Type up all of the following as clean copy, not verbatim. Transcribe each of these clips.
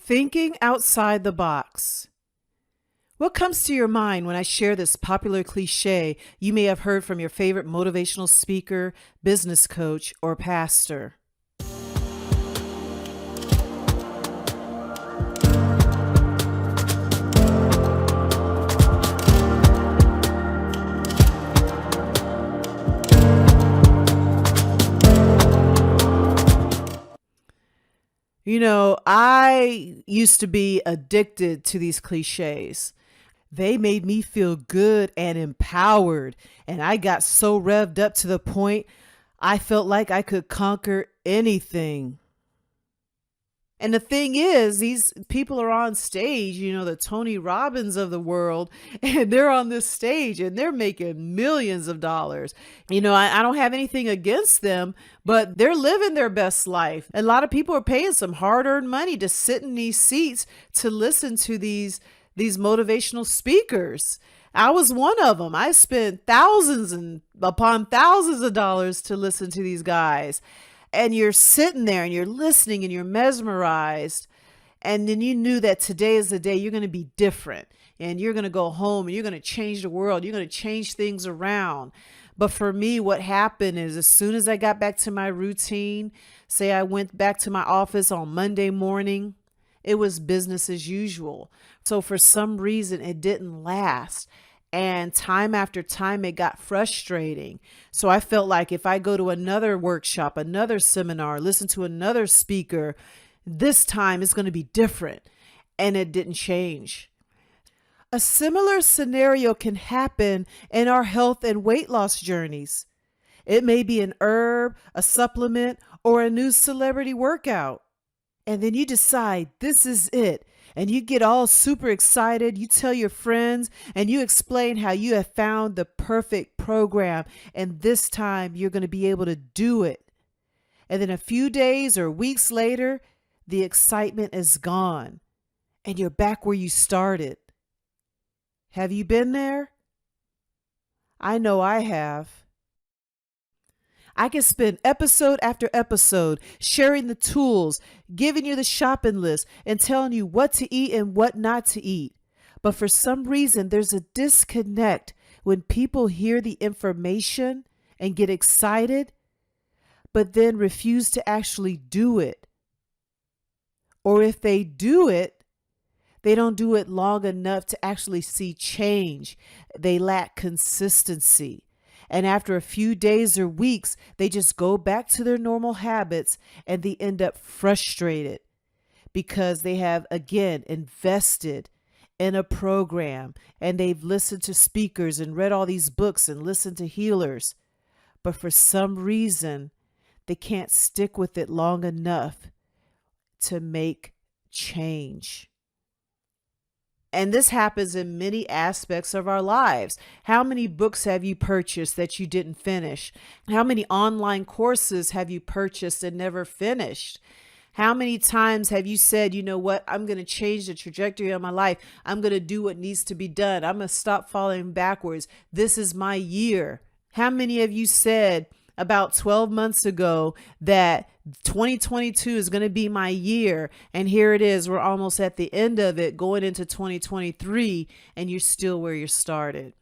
Thinking outside the box. What comes to your mind when I share this popular cliche you may have heard from your favorite motivational speaker, business coach, or pastor? I used to be addicted to these cliches. They made me feel good and empowered, and I got so revved up to the point I felt like I could conquer anything. And the thing is, these people are on stage, the Tony Robbins of the world, and they're on this stage and they're making millions of dollars. I don't have anything against them, but they're living their best life. A lot of people are paying some hard earned money to sit in these seats to listen to these motivational speakers. I was one of them. I spent thousands and upon thousands of dollars to listen to these guys. And you're sitting there and you're listening and you're mesmerized. And then you knew that today is the day you're going to be different and you're going to go home and you're going to change the world. You're going to change things around. But for me, what happened is as soon as I got back to my routine, say I went back to my office on Monday morning, it was business as usual. So for some reason, it didn't last. And time after time, it got frustrating. So I felt like if I go to another workshop, another seminar, listen to another speaker, this time it's going to be different. And it didn't change. A similar scenario can happen in our health and weight loss journeys. It may be an herb, a supplement, or a new celebrity workout. And then you decide this is it. And you get all super excited. You tell your friends and you explain how you have found the perfect program. And this time you're going to be able to do it. And then a few days or weeks later, the excitement is gone and you're back where you started. Have you been there? I know I have. I can spend episode after episode sharing the tools, giving you the shopping list, and telling you what to eat and what not to eat. But for some reason, there's a disconnect when people hear the information and get excited, but then refuse to actually do it. Or if they do it, they don't do it long enough to actually see change. They lack consistency. And after a few days or weeks, they just go back to their normal habits and they end up frustrated because they have, again, invested in a program and they've listened to speakers and read all these books and listened to healers. But for some reason, they can't stick with it long enough to make change. And this happens in many aspects of our lives. How many books have you purchased that you didn't finish? How many online courses have you purchased and never finished? How many times have you said, you know what, I'm going to change the trajectory of my life. I'm going to do what needs to be done. I'm going to stop falling backwards. This is my year. How many of you said about 12 months ago that 2022 is going to be my year, and here it is, we're almost at the end of it, going into 2023, and you're still where you started?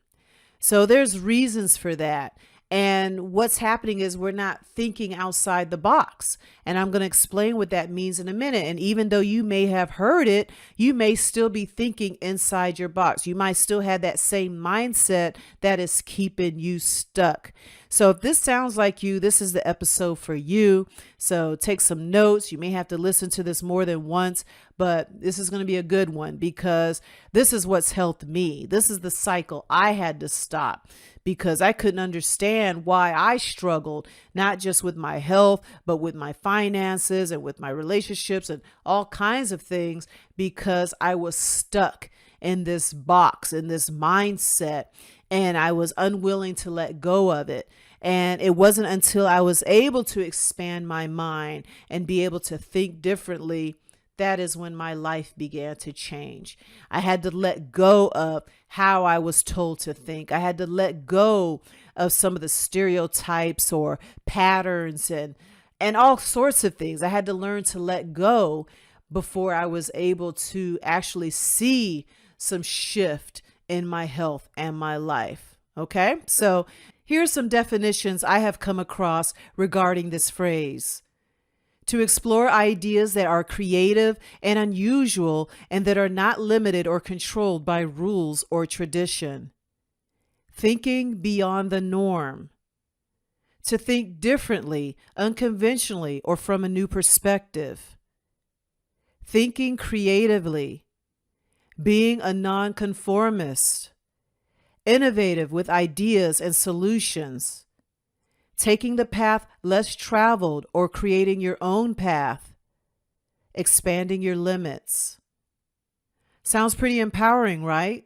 So there's reasons for that. And what's happening is we're not thinking outside the box. And I'm going to explain what that means in a minute. And even though you may have heard it, you may still be thinking inside your box. You might still have that same mindset that is keeping you stuck. So if this sounds like you, this is the episode for you. So take some notes. You may have to listen to this more than once, but this is going to be a good one because this is what's helped me. This is the cycle I had to stop because I couldn't understand why I struggled, not just with my health, but with my finances and with my relationships and all kinds of things, because I was stuck in this box, in this mindset, and I was unwilling to let go of it. And it wasn't until I was able to expand my mind and be able to think differently, that is when my life began to change. I had to let go of how I was told to think. I had to let go of some of the stereotypes or patterns and all sorts of things. I had to learn to let go. before I was able to actually see some shift in my health and my life. Okay, so here's some definitions I have come across regarding this phrase: to explore ideas that are creative and unusual and that are not limited or controlled by rules or tradition. Thinking beyond the norm. To think differently, unconventionally, or from a new perspective. Thinking creatively. Being a nonconformist. Innovative with ideas and solutions. Taking the path less traveled or creating your own path. Expanding your limits. Sounds pretty empowering, right?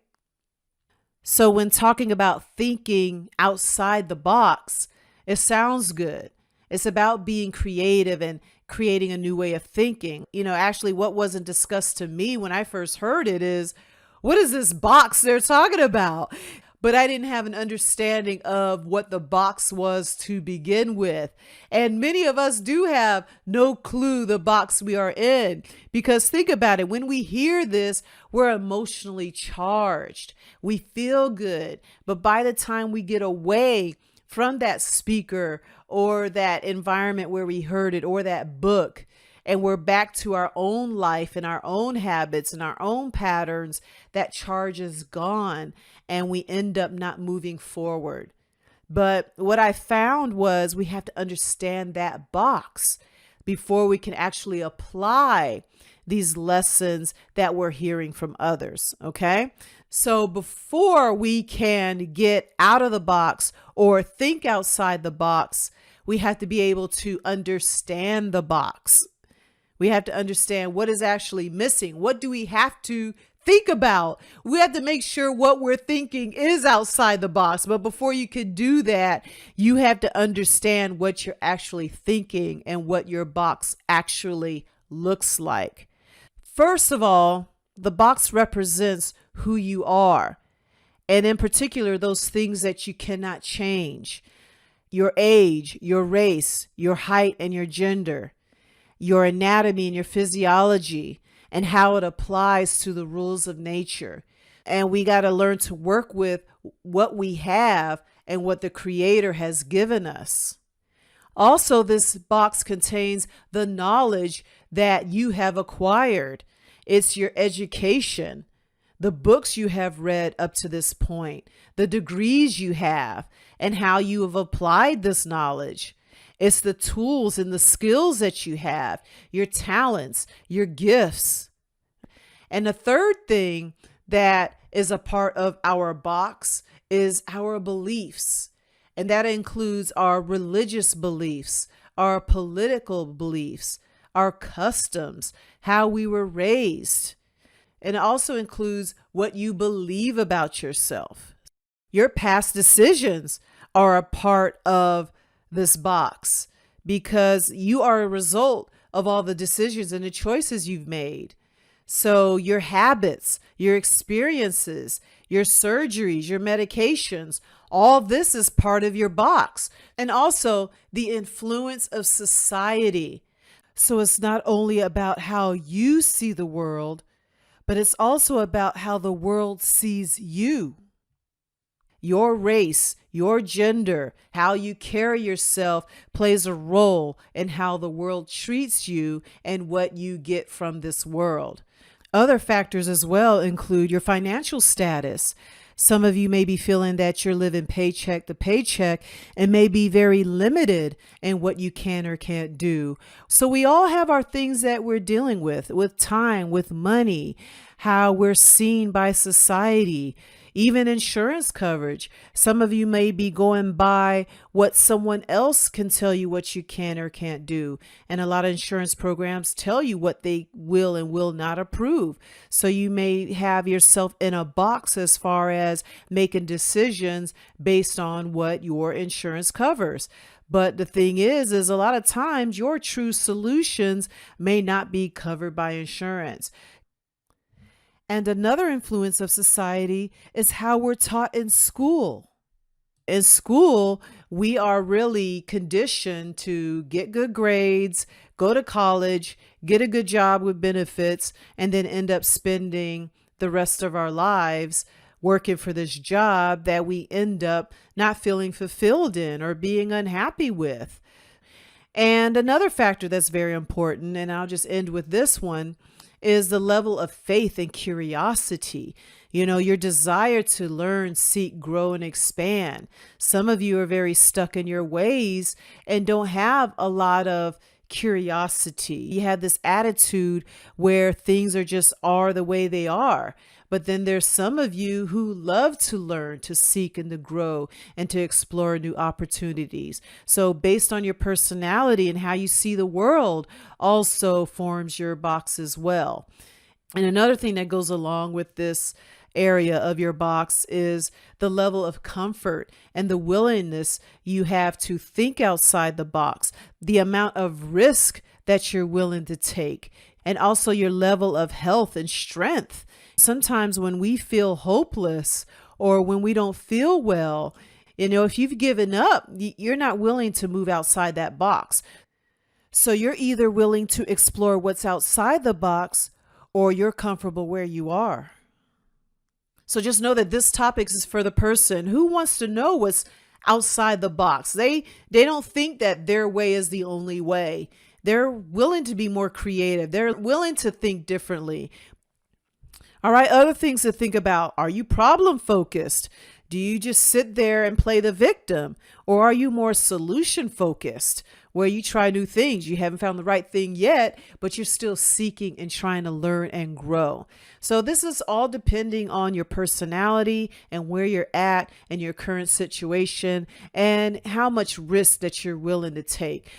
So when talking about thinking outside the box, it sounds good. It's about being creative and creating a new way of thinking. Actually, what wasn't discussed to me when I first heard it is, what is this box they're talking about? But I didn't have an understanding of what the box was to begin with. And many of us do have no clue the box we are in, because think about it. When we hear this, we're emotionally charged. We feel good. But by the time we get away from that speaker or that environment where we heard it or that book, and we're back to our own life and our own habits and our own patterns, that charge is gone and we end up not moving forward. But what I found was we have to understand that box before we can actually apply these lessons that we're hearing from others. Okay. So before we can get out of the box or think outside the box, we have to be able to understand the box. We have to understand what is actually missing. What do we have to think about? We have to make sure what we're thinking is outside the box. But before you can do that, you have to understand what you're actually thinking and what your box actually looks like. First of all, the box represents who you are, and in particular, those things that you cannot change: your age, your race, your height, and your gender, your anatomy and your physiology, and how it applies to the rules of nature. And we got to learn to work with what we have and what the Creator has given us. Also, this box contains the knowledge that you have acquired. It's your education, the books you have read up to this point, the degrees you have, and how you have applied this knowledge. It's the tools and the skills that you have, your talents, your gifts. And the third thing that is a part of our box is our beliefs. And that includes our religious beliefs, our political beliefs, our customs, how we were raised. And it also includes what you believe about yourself. Your past decisions are a part of this box because you are a result of all the decisions and the choices you've made. So your habits, your experiences, your surgeries, your medications, all this is part of your box. And also the influence of society. So it's not only about how you see the world, but it's also about how the world sees you. Your race, your gender, how you carry yourself plays a role in how the world treats you and what you get from this world. Other factors as well include your financial status. Some of you may be feeling that you're living paycheck to paycheck and may be very limited in what you can or can't do. So we all have our things that we're dealing with time, with money, how we're seen by society, even insurance coverage. Some of you may be going by what someone else can tell you what you can or can't do. And a lot of insurance programs tell you what they will and will not approve. So you may have yourself in a box as far as making decisions based on what your insurance covers. But the thing is a lot of times your true solutions may not be covered by insurance. And another influence of society is how we're taught in school. In school, we are really conditioned to get good grades, go to college, get a good job with benefits, and then end up spending the rest of our lives working for this job that we end up not feeling fulfilled in or being unhappy with. And another factor that's very important, and I'll just end with this one, is the level of faith and curiosity. Your desire to learn, seek, grow, and expand. Some of you are very stuck in your ways and don't have a lot of curiosity. You have this attitude where things are the way they are. But then there's some of you who love to learn, to seek, and to grow, and to explore new opportunities. So based on your personality and how you see the world also forms your box as well. And another thing that goes along with this area of your box is the level of comfort and the willingness you have to think outside the box, the amount of risk that you're willing to take, and also your level of health and strength. Sometimes when we feel hopeless or when we don't feel well, if you've given up, you're not willing to move outside that box. So you're either willing to explore what's outside the box or you're comfortable where you are. So just know that this topic is for the person who wants to know what's outside the box. They don't think that their way is the only way. They're willing to be more creative. They're willing to think differently. All right, other things to think about. Are you problem focused? Do you just sit there and play the victim? Or are you more solution focused, where you try new things? You haven't found the right thing yet, but you're still seeking and trying to learn and grow. So this is all depending on your personality and where you're at in your current situation and how much risk that you're willing to take.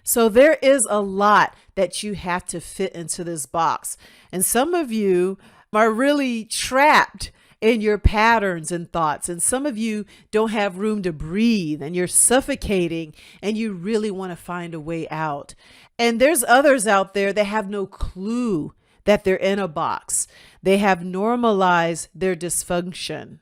So there is a lot that you have to fit into this box. And some of you are really trapped in your patterns and thoughts. And some of you don't have room to breathe and you're suffocating and you really want to find a way out. And there's others out there that have no clue that they're in a box. They have normalized their dysfunction.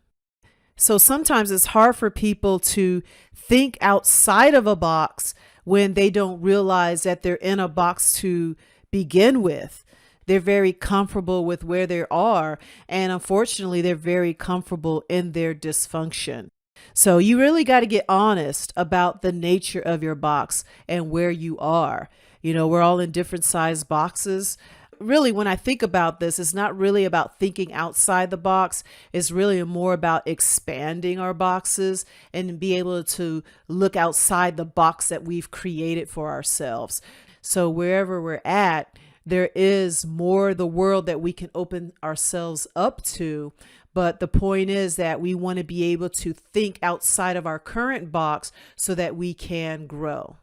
So sometimes it's hard for people to think outside of a box when they don't realize that they're in a box to begin with. They're very comfortable with where they are, and unfortunately, they're very comfortable in their dysfunction. So you really got to get honest about the nature of your box and where you are. We're all in different size boxes. Really, when I think about this, it's not really about thinking outside the box. It's really more about expanding our boxes and be able to look outside the box that we've created for ourselves. So wherever we're at, there is more the world that we can open ourselves up to. But the point is that we want to be able to think outside of our current box so that we can grow.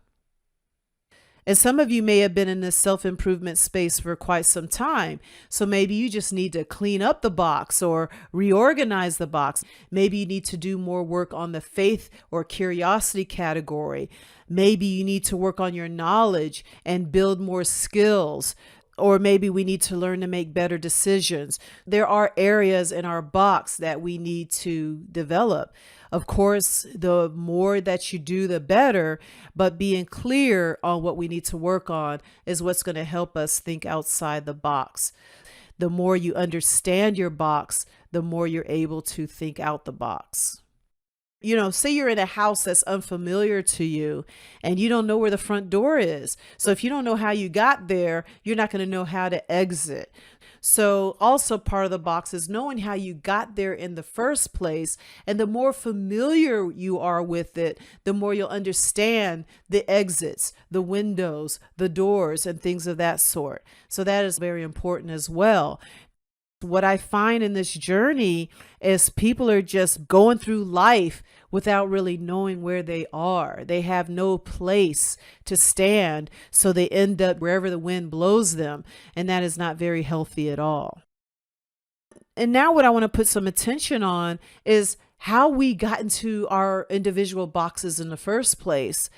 And some of you may have been in this self-improvement space for quite some time. So maybe you just need to clean up the box or reorganize the box. Maybe you need to do more work on the faith or curiosity category. Maybe you need to work on your knowledge and build more skills. Or maybe we need to learn to make better decisions. There are areas in our box that we need to develop. Of course, the more that you do, the better, but being clear on what we need to work on is what's going to help us think outside the box. The more you understand your box, the more you're able to think out the box. Say you're in a house that's unfamiliar to you and you don't know where the front door is. So if you don't know how you got there, you're not going to know how to exit. So also part of the box is knowing how you got there in the first place. And the more familiar you are with it, the more you'll understand the exits, the windows, the doors, and things of that sort. So that is very important as well. What I find in this journey is people are just going through life without really knowing where they are. They have no place to stand, so they end up wherever the wind blows them, and that is not very healthy at all. And now what I want to put some attention on is how we got into our individual boxes in the first place.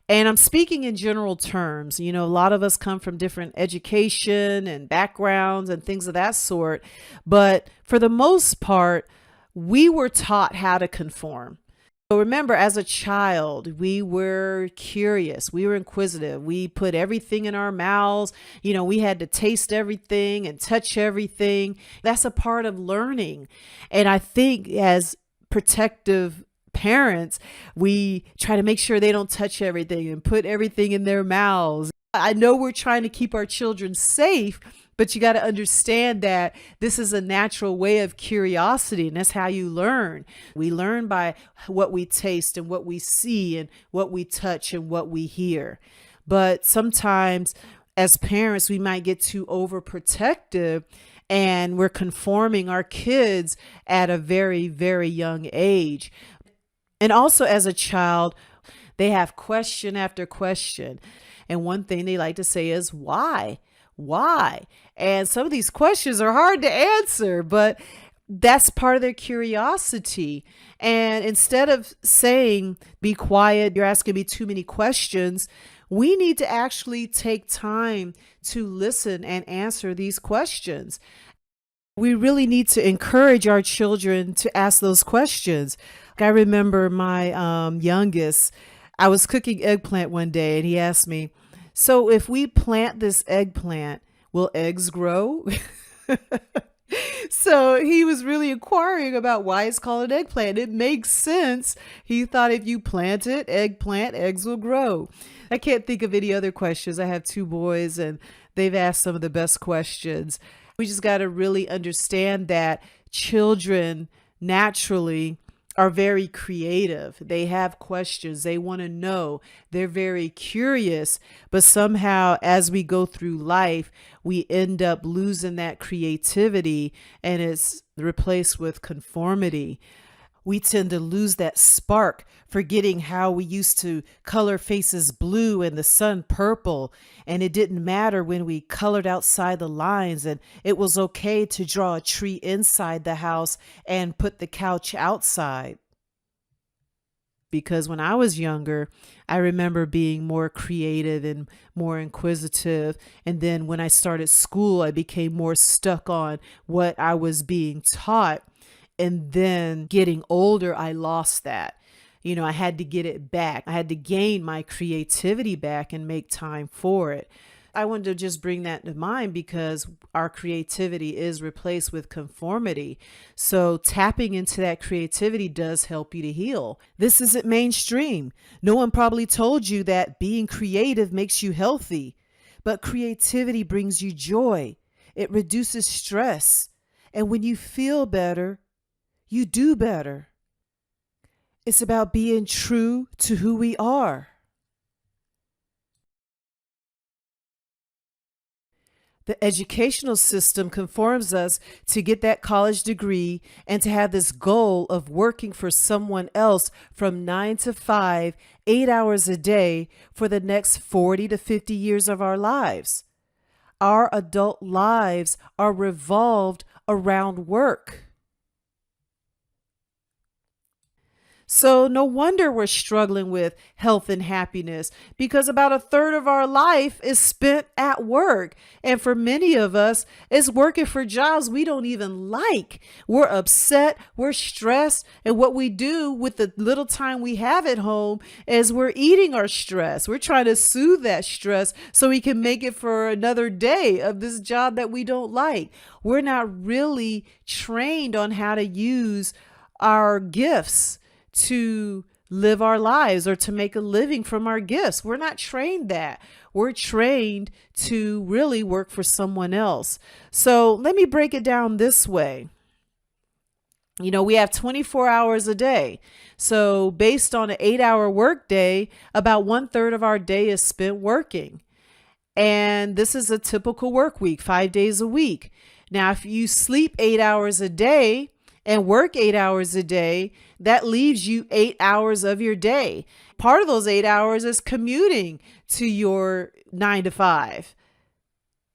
And I'm speaking in general terms. A lot of us come from different education and backgrounds and things of that sort. But for the most part, we were taught how to conform. So remember, as a child, we were curious, we were inquisitive, we put everything in our mouths. We had to taste everything and touch everything. That's a part of learning. And I think as protective parents, we try to make sure they don't touch everything and put everything in their mouths. I know we're trying to keep our children safe, but you got to understand that this is a natural way of curiosity, and that's how you learn. We learn by what we taste and what we see and what we touch and what we hear. But sometimes as parents, we might get too overprotective and we're conforming our kids at a very, very young age. And also as a child, they have question after question. And one thing they like to say is, why? Why? And some of these questions are hard to answer, but that's part of their curiosity. And instead of saying, be quiet, you're asking me too many questions, we need to actually take time to listen and answer these questions. We really need to encourage our children to ask those questions. I remember my youngest, I was cooking eggplant one day and he asked me, so if we plant this eggplant, will eggs grow? So he was really inquiring about why it's called an eggplant. It makes sense. He thought if you plant it, eggplant, eggs will grow. I can't think of any other questions. I have two boys and they've asked some of the best questions. We just got to really understand that children naturally are very creative. They have questions. They want to know. They're very curious. But somehow, as we go through life, we end up losing that creativity and it's replaced with conformity. We tend to lose that spark, forgetting how we used to color faces blue and the sun purple. And it didn't matter when we colored outside the lines, and it was okay to draw a tree inside the house and put the couch outside. Because when I was younger, I remember being more creative and more inquisitive. And then when I started school, I became more stuck on what I was being taught. And then getting older, I lost that. I had to get it back. I had to gain my creativity back and make time for it. I wanted to just bring that to mind because our creativity is replaced with conformity. So tapping into that creativity does help you to heal. This isn't mainstream. No one probably told you that being creative makes you healthy, but creativity brings you joy. It reduces stress. And when you feel better, you do better. It's about being true to who we are. The educational system conforms us to get that college degree and to have this goal of working for someone else from 9 to 5, 8 hours a day for the next 40 to 50 years of our lives. Our adult lives are revolved around work. So no wonder we're struggling with health and happiness, because about a third of our life is spent at work. And for many of us, it's working for jobs we don't even like. We're upset, we're stressed. And what we do with the little time we have at home is we're eating our stress. We're trying to soothe that stress so we can make it for another day of this job that we don't like. We're not really trained on how to use our gifts to live our lives or to make a living from our gifts. We're not trained that. We're trained to really work for someone else. So let me break it down this way. We have 24 hours a day. So based on an 8-hour work day, about 1/3 of our day is spent working. And this is a typical work week, 5 days a week. Now, if you sleep 8 hours a day and work 8 hours a day, that leaves you 8 hours of your day. Part of those 8 hours is commuting to your 9 to 5.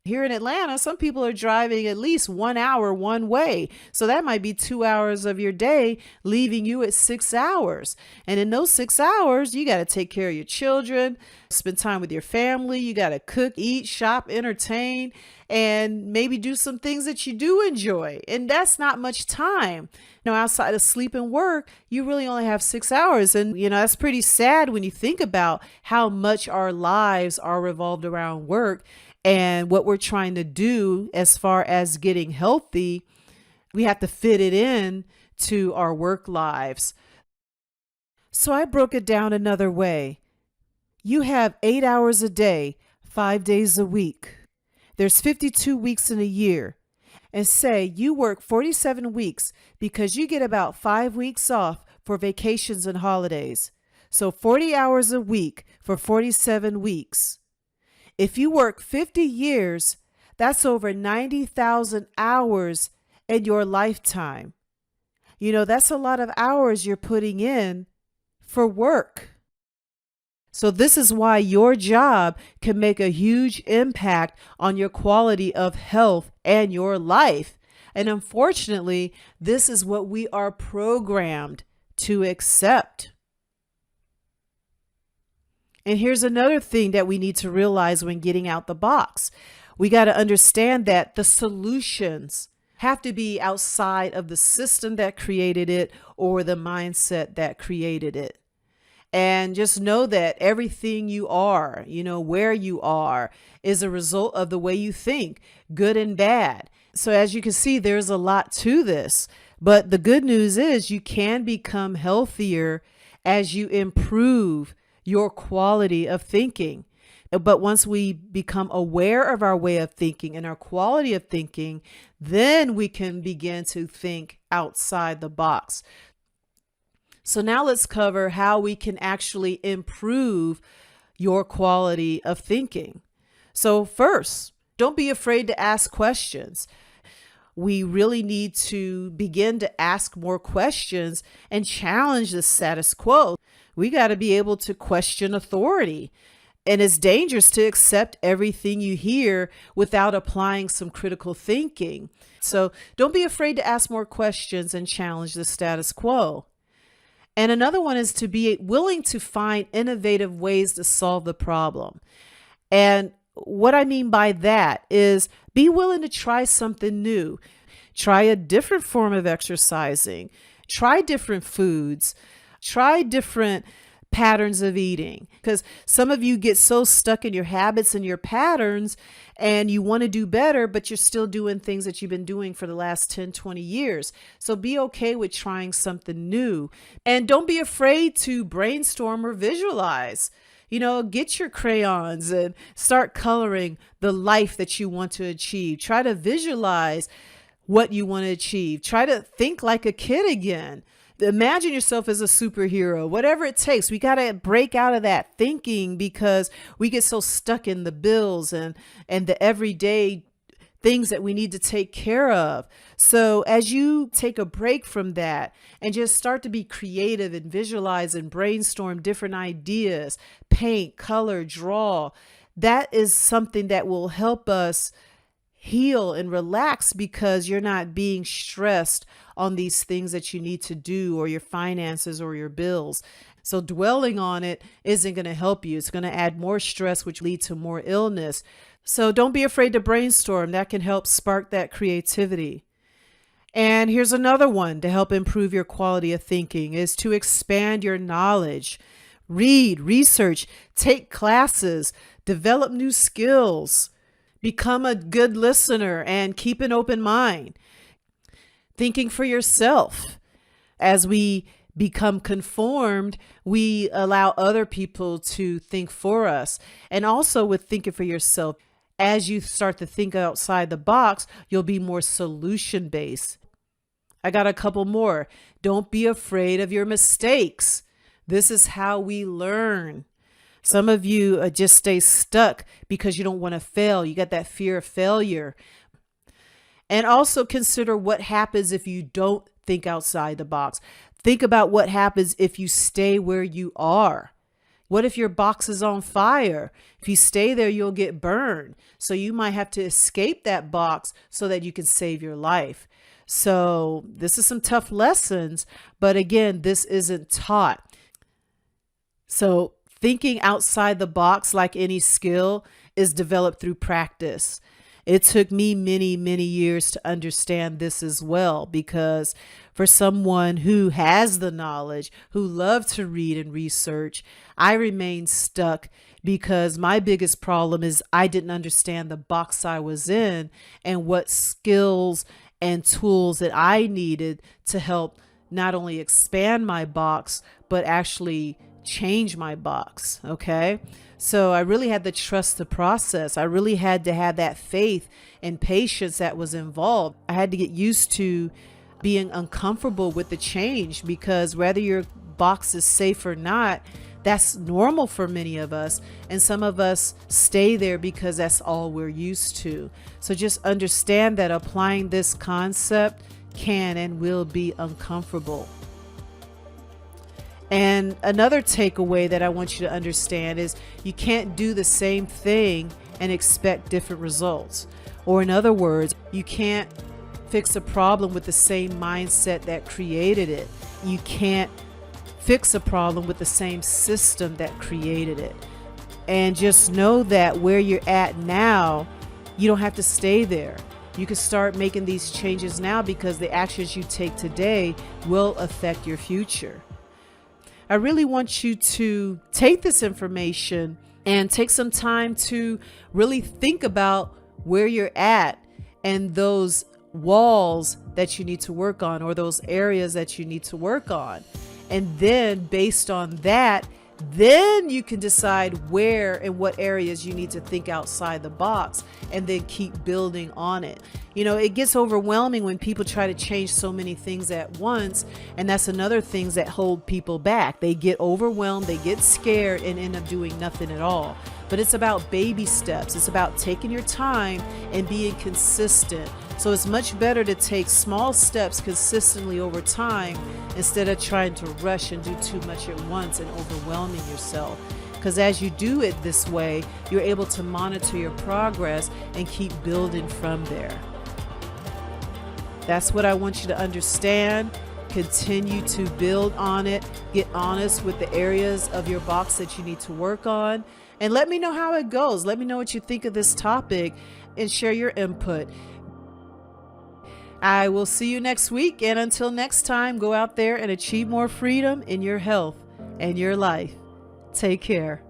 Here in Atlanta, some people are driving at least 1 hour one way. So that might be 2 hours of your day, leaving you at 6 hours. And in those 6 hours, you got to take care of your children, spend time with your family. You got to cook, eat, shop, entertain, and maybe do some things that you do enjoy. And that's not much time. Outside of sleep and work, you really only have 6 hours. And, that's pretty sad when you think about how much our lives are revolved around work. And what we're trying to do as far as getting healthy, we have to fit it in to our work lives. So I broke it down another way. You have 8 hours a day, 5 days a week. There's 52 weeks in a year. And say you work 47 weeks because you get about 5 weeks off for vacations and holidays. So 40 hours a week for 47 weeks. If you work 50 years, that's over 90,000 hours in your lifetime. That's a lot of hours you're putting in for work. So this is why your job can make a huge impact on your quality of health and your life. And unfortunately, this is what we are programmed to accept. And here's another thing that we need to realize when getting out the box. We got to understand that the solutions have to be outside of the system that created it or the mindset that created it. And just know that everything you are, where you are, is a result of the way you think, good and bad. So as you can see, there's a lot to this. But the good news is you can become healthier as you improve your quality of thinking. But once we become aware of our way of thinking and our quality of thinking, then we can begin to think outside the box. So now let's cover how we can actually improve your quality of thinking. So first, don't be afraid to ask questions. We really need to begin to ask more questions and challenge the status quo. We got to be able to question authority. And it's dangerous to accept everything you hear without applying some critical thinking. So don't be afraid to ask more questions and challenge the status quo. And another one is to be willing to find innovative ways to solve the problem. And what I mean by that is be willing to try something new. Try a different form of exercising. Try different foods. Try different patterns of eating, because some of you get so stuck in your habits and your patterns and you want to do better, but you're still doing things that you've been doing for the last 10, 20 years. So be okay with trying something new, and don't be afraid to brainstorm or visualize. Get your crayons and start coloring the life that you want to achieve. Try to visualize what you want to achieve. Try to think like a kid again. Imagine yourself as a superhero, whatever it takes. We got to break out of that thinking because we get so stuck in the bills and the everyday things that we need to take care of. So as you take a break from that and just start to be creative and visualize and brainstorm different ideas, paint, color, draw, that is something that will help us heal and relax, because you're not being stressed on these things that you need to do, or your finances or your bills. So dwelling on it isn't going to help you. It's going to add more stress, which lead to more illness. So don't be afraid to brainstorm. That can help spark that creativity. And here's another one to help improve your quality of thinking, is to expand your knowledge. Read, research, take classes, develop new skills. Become a good listener and keep an open mind. Thinking for yourself. As we become conformed, we allow other people to think for us. And also with thinking for yourself, as you start to think outside the box, you'll be more solution-based. I got a couple more. Don't be afraid of your mistakes. This is how we learn. Some of you just stay stuck because you don't want to fail. You got that fear of failure. And also consider what happens if you don't think outside the box. Think about what happens if you stay where you are. What if your box is on fire? If you stay there, you'll get burned. So you might have to escape that box so that you can save your life. So this is some tough lessons, but again, this isn't taught. So thinking outside the box, like any skill, is developed through practice. It took me many, many years to understand this as well, because for someone who has the knowledge, who loves to read and research, I remained stuck because my biggest problem is I didn't understand the box I was in and what skills and tools that I needed to help not only expand my box, but actually change my box. Okay. So I really had to trust the process. I really had to have that faith and patience that was involved. I had to get used to being uncomfortable with the change, because whether your box is safe or not, that's normal for many of us. And some of us stay there because that's all we're used to. So just understand that applying this concept can and will be uncomfortable. And another takeaway that I want you to understand is you can't do the same thing and expect different results. Or in other words, you can't fix a problem with the same mindset that created it. You can't fix a problem with the same system that created it. And just know that where you're at now, you don't have to stay there. You can start making these changes now, because the actions you take today will affect your future. I really want you to take this information and take some time to really think about where you're at and those walls that you need to work on, or those areas that you need to work on. And then based on that, then you can decide where and what areas you need to think outside the box, and then keep building on it. You know, it gets overwhelming when people try to change so many things at once. And that's another things that hold people back. They get overwhelmed, they get scared, and end up doing nothing at all. But it's about baby steps. It's about taking your time and being consistent. So it's much better to take small steps consistently over time, instead of trying to rush and do too much at once and overwhelming yourself. Because as you do it this way, you're able to monitor your progress and keep building from there. That's what I want you to understand. Continue to build on it. Get honest with the areas of your box that you need to work on. And let me know how it goes. Let me know what you think of this topic and share your input. I will see you next week. And until next time, go out there and achieve more freedom in your health and your life. Take care.